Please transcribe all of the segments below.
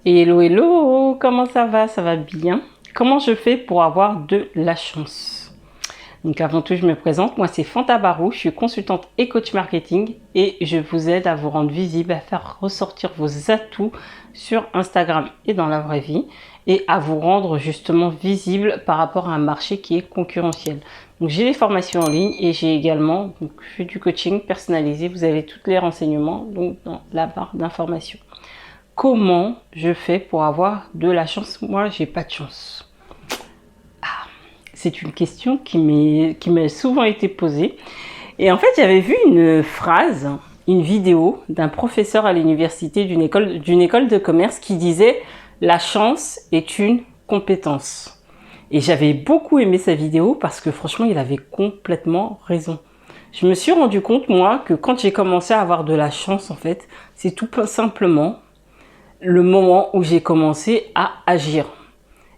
Hello, hello, comment ça va? Ça va bien? Comment je fais pour avoir de la chance? Donc avant tout, je me présente. Moi, c'est Fanta Barou. Je suis consultante et coach marketing et je vous aide à vous rendre visible, à faire ressortir vos atouts sur Instagram et dans la vraie vie et à vous rendre justement visible par rapport à un marché qui est concurrentiel. Donc j'ai des formations en ligne et j'ai également je fais du coaching personnalisé. Vous avez tous les renseignements donc dans la barre d'information. Comment je fais pour avoir de la chance? Moi, j'ai pas de chance. C'est une question qui m'a souvent été posée. Et en fait, j'avais vu une phrase, une vidéo d'un professeur à l'université d'une école de commerce qui disait « La chance est une compétence ». Et j'avais beaucoup aimé sa vidéo parce que franchement, il avait complètement raison. Je me suis rendu compte, moi, que quand j'ai commencé à avoir de la chance, en fait, c'est tout simplement le moment où j'ai commencé à agir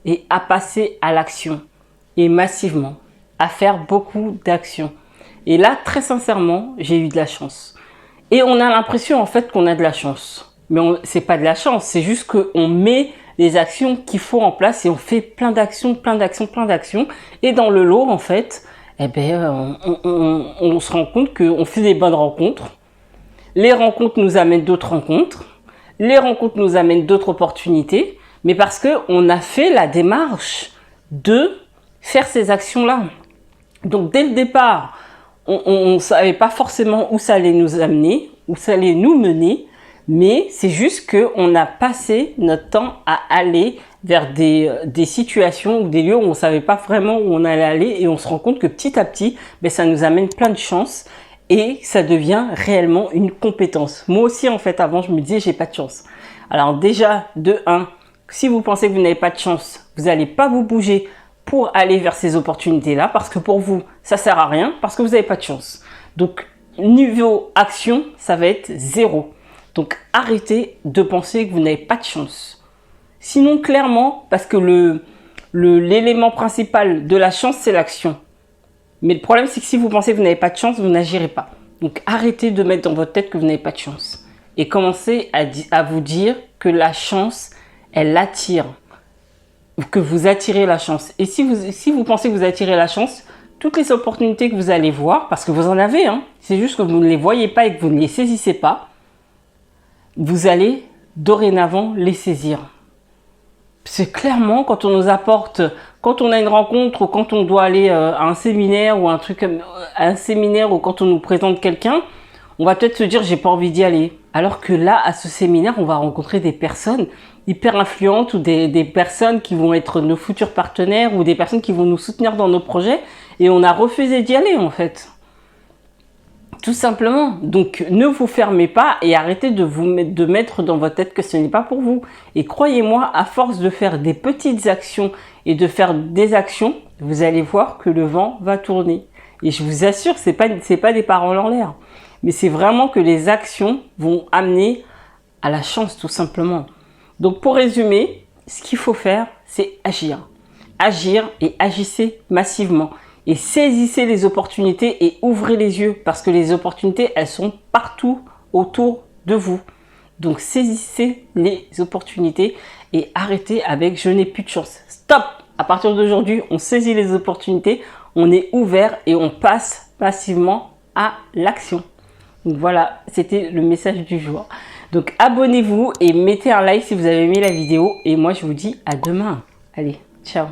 et à passer à l'action et massivement, à faire beaucoup d'actions. Et là, très sincèrement, j'ai eu de la chance. Et on a l'impression en fait qu'on a de la chance. Mais c'est pas de la chance, c'est juste qu'on met les actions qu'il faut en place et on fait plein d'actions, plein d'actions, plein d'actions. Et dans le lot, en fait, eh ben, on se rend compte qu'on fait des bonnes rencontres. Les rencontres nous amènent d'autres rencontres. Les rencontres nous amènent d'autres opportunités, mais parce qu'on a fait la démarche de faire ces actions-là. Donc, dès le départ, on ne savait pas forcément où ça allait nous amener, où ça allait nous mener, mais c'est juste qu'on a passé notre temps à aller vers des situations ou des lieux où on ne savait pas vraiment où on allait aller et on se rend compte que petit à petit, ben, ça nous amène plein de chances. Et ça devient réellement une compétence. Moi aussi, en fait, avant, je me disais, j'ai pas de chance. Alors déjà, de 1, si vous pensez que vous n'avez pas de chance, vous n'allez pas vous bouger pour aller vers ces opportunités-là, parce que pour vous, ça sert à rien, parce que vous n'avez pas de chance. Donc, niveau action, ça va être 0. Donc, arrêtez de penser que vous n'avez pas de chance. Sinon, clairement, parce que l'élément principal de la chance, c'est l'action. Mais le problème, c'est que si vous pensez que vous n'avez pas de chance, vous n'agirez pas. Donc, arrêtez de mettre dans votre tête que vous n'avez pas de chance. Et commencez à vous dire que la chance, elle attire. Que vous attirez la chance. Et si vous pensez que vous attirez la chance, toutes les opportunités que vous allez voir, parce que vous en avez, hein, c'est juste que vous ne les voyez pas et que vous ne les saisissez pas, vous allez dorénavant les saisir. C'est clairement quand on nous apporte, quand on a une rencontre ou quand on doit aller à un séminaire ou ou quand on nous présente quelqu'un, on va peut-être se dire j'ai pas envie d'y aller. Alors que là, à ce séminaire, on va rencontrer des personnes hyper influentes ou des personnes qui vont être nos futurs partenaires ou des personnes qui vont nous soutenir dans nos projets et on a refusé d'y aller en fait. Tout simplement. Donc, ne vous fermez pas et arrêtez de mettre dans votre tête que ce n'est pas pour vous. Et croyez-moi, à force de faire des petites actions et de faire des actions, vous allez voir que le vent va tourner. Et je vous assure, c'est pas des paroles en l'air. Mais c'est vraiment que les actions vont amener à la chance, tout simplement. Donc, pour résumer, ce qu'il faut faire, c'est agir. Agir et agissez massivement. Et saisissez les opportunités et ouvrez les yeux parce que les opportunités, elles sont partout autour de vous. Donc, saisissez les opportunités et arrêtez avec « je n'ai plus de chance ». Stop! À partir d'aujourd'hui, on saisit les opportunités, on est ouvert et on passe massivement à l'action. Donc voilà, c'était le message du jour. Donc, abonnez-vous et mettez un like si vous avez aimé la vidéo. Et moi, je vous dis à demain. Allez, ciao!